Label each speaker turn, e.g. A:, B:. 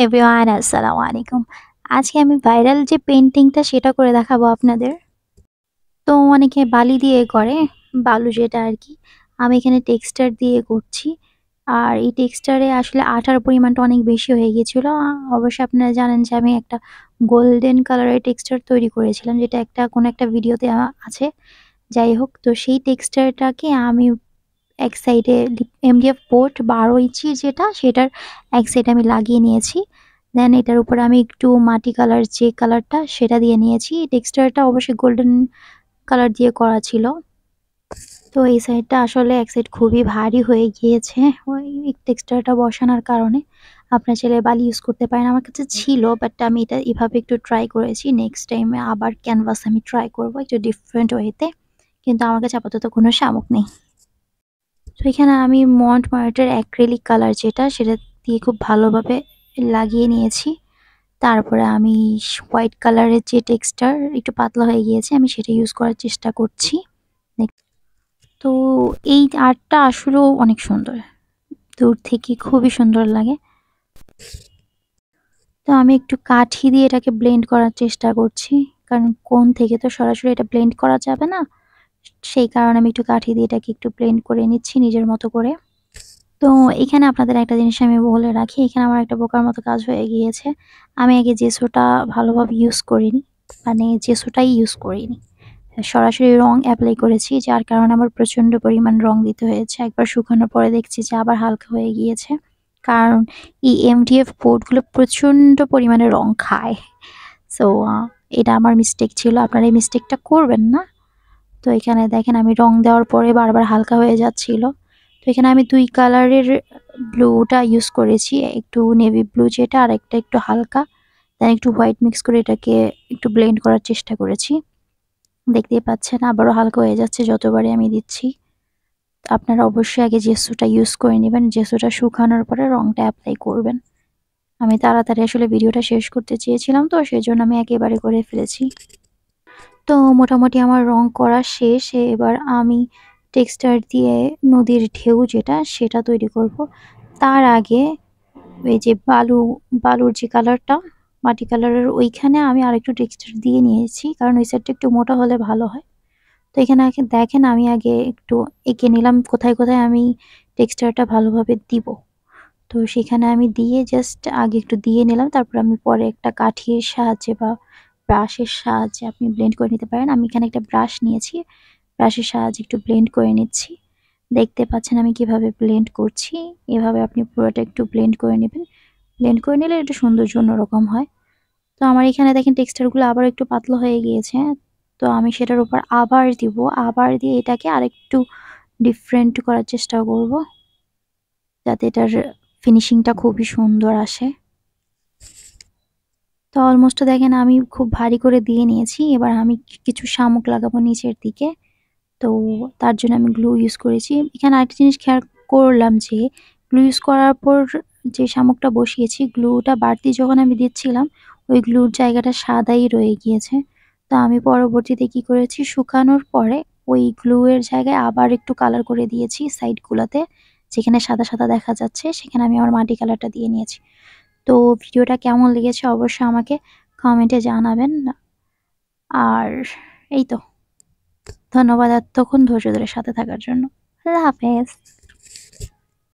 A: Everyone, আসসালামু আলাইকুম। আজকে আমি ভাইরাল যে পেইন্টিংটা সেটা করে দেখাবো আপনাদের। তো অনেকে বালি দিয়ে করে, বালু যেটা আরকি। আমি এখানে টেক্সচার দিয়ে করছি। আর এই টেক্সচারে আসলে আঠার পরিমাণটা অনেক বেশি হয়ে গিয়েছিল। অবশ্যই আপনারা জানেন যে আমি একটা গোল্ডেন কালারের টেক্সচার তৈরি করেছিলাম, যেটা কোনো একটা ভিডিওতে আছে। যাই হোক, তো সেই টেক্সচারটাকে আমি এক সাইডে এমডিএফ বোর্ড 12 ইঞ্চি যেটা, সেটার এক সাইডে আমি লাগিয়ে নিয়েছি। দেন এটার উপরে আমি একটু মাটি কালার যে কালারটা সেটা দিয়ে নিয়েছি। টেক্সচারটা অবশ্যই গোল্ডেন কালার দিয়ে করা ছিল। তো এই সাইডটা আসলে এক সাইড খুবই ভারী হয়ে গিয়েছে ওই টেক্সচারটা বসানোর কারণে। আপনারা চাইলে বালি ইউজ করতে পারেন। আমার কাছে ছিল, বাট আমি এটা এভাবে একটু ট্রাই করেছি। নেক্সট টাইমে আবার ক্যানভাস আমি ট্রাই করব একটু ডিফারেন্ট ওয়েতে। কিন্তু আমার কাছে আপাতত কোনো শামুক নেই। তো এখানে আমি মন্ট অ্যাক্রিলিক কালার যেটা, সেটা দিয়ে খুব ভালোভাবে লাগিয়ে নিয়েছি। তারপরে আমি হোয়াইট কালারের যে টেক্সচার একটু পাতলা হয়ে গিয়েছে, আমি সেটা ইউজ করার চেষ্টা করছি। তো এই আর্টটা আসলেও অনেক সুন্দর, দূর থেকে খুবই সুন্দর লাগে। তো আমি একটু কাঠি দিয়ে এটাকে ব্লেন্ড করার চেষ্টা করছি, কারণ কোণ থেকে তো সরাসরি এটা ব্লেন্ড করা যাবে না। সেই কারণে আমি একটু কাঠি দিয়ে এটাকে একটু ব্লেন্ড করে নিচ্ছি নিজের মতো করে। তো এখানে আপনাদের একটা জিনিস আমি বলে রাখি, এখানে আমার একটা বোকার মতো কাজ হয়ে গিয়েছে। আমি আগে জেসোটা ভালোভাবে ইউজ করিনি, মানে জেসোটাই ইউজ করিনি। সরাসরি রং এপ্লাই করেছি, যার কারণে আমার প্রচণ্ড পরিমাণ রং দিতে হয়েছে। একবার শুকানোর পরে দেখছি যে আবার হালকা হয়ে গিয়েছে, কারণ এই এমডিএফ বোর্ডগুলো প্রচণ্ড পরিমাণে রং খায়। সো এটা আমার মিস্টেক ছিল, আপনারা এই মিস্টেকটা করবেন না। তো এখানে দেখেন আমি রং দেওয়ার পরে বারবার হালকা হয়ে যাচ্ছিল। তো এখানে আমি 2 কালারের ব্লুটা ইউজ করেছি, একটু নেভি ব্লু যেটা, আর একটা একটু হালকা, দেন একটু হোয়াইট মিক্স করে এটাকে একটু ব্লেন্ড করার চেষ্টা করেছি। দেখতেই পাচ্ছেন আবারও হালকা হয়ে যাচ্ছে যতবারই আমি দিচ্ছি। আপনারা অবশ্যই আগে জেসোটা ইউজ করে নেবেন, জেসোটা শুকানোর পরে রংটা অ্যাপ্লাই করবেন। আমি তাড়াতাড়ি আসলে ভিডিওটা শেষ করতে চেয়েছিলাম, তো সেজন্য আমি একেবারে করে ফেলেছি। তো মোটামুটি আমার রং করা শেষ। এবার আমি টেক্সচার দিয়ে নদীর ঢেউ যেটা, সেটা তৈরি করব। তার আগে এই যে বালুর যে কালারটা, মাটি কালারের, ওইখানে আমি আরেকটু টেক্সচার দিয়ে নিয়েছি, কারণ ওই সাইডটা একটু মোটা হলে ভালো হয়। তো এখানে দেখেন আমি আগে একটু এঁকে নিলাম কোথায় কোথায় আমি টেক্সচারটা ভালোভাবে দিব। তো সেখানে আমি দিয়ে জাস্ট আগে একটু দিয়ে নিলাম, তারপর আমি পরে একটা কাঠির সাহায্যে বা ব্রাশের সাহায্যে আপনি ব্লেন্ড করে নিতে পারেন। আমি এখানে একটা ব্রাশ নিয়েছি, ব্রাশের সাহায্যে একটু ব্লেন্ড করে নিচ্ছি। দেখতে পাচ্ছেন আমি কিভাবে ব্লেন্ড করছি। এভাবে আপনি পুরোটা একটু ব্লেন্ড করে নেবেন। ব্লেন্ড করে নিলে একটু সৌন্দর্য অন্যরকম হয়। তো আমার এখানে দেখেন টেক্সচারগুলো আবার একটু পাতলা হয়ে গিয়েছে। তো আমি সেটার উপর আবার দিব, আবার দিয়ে এটাকে আরেকটু ডিফারেন্ট করার চেষ্টা করব, যাতে এটার ফিনিশিংটা খুবই সুন্দর আসে। তো অলমোস্ট দেখেন আমি খুব ভারী করে দিয়ে নিয়েছি। এবার আমি কিছু শামুক লাগাবো নিচের দিকে। তো তার জন্য আমি গ্লু ইউজ করেছি। এখানে আরেকটা জিনিস খেয়াল করলাম যে গ্লু ইউজ করার পর যে শামুকটা বসিয়েছি, গ্লুটা বাড়তি যখন আমি দিচ্ছিলাম, ওই গ্লুর জায়গাটা সাদাই রয়ে গিয়েছে। তো আমি পরবর্তীতে কি করেছি, শুকানোর পরে ওই গ্লুয়ের জায়গায় আবার একটু কালার করে দিয়েছি সাইডগুলোতে, যেখানে সাদা সাদা দেখা যাচ্ছে সেখানে আমি আমার মাটি কালারটা দিয়ে নিয়েছি। তো ভিডিওটা কেমন লেগেছে অবশ্যই আমাকে কমেন্টে জানাবেন। আর এই তো, ধন্যবাদ এতক্ষণ ধৈর্য ধরে সাথে থাকার জন্য। আল্লাহ হাফেজ।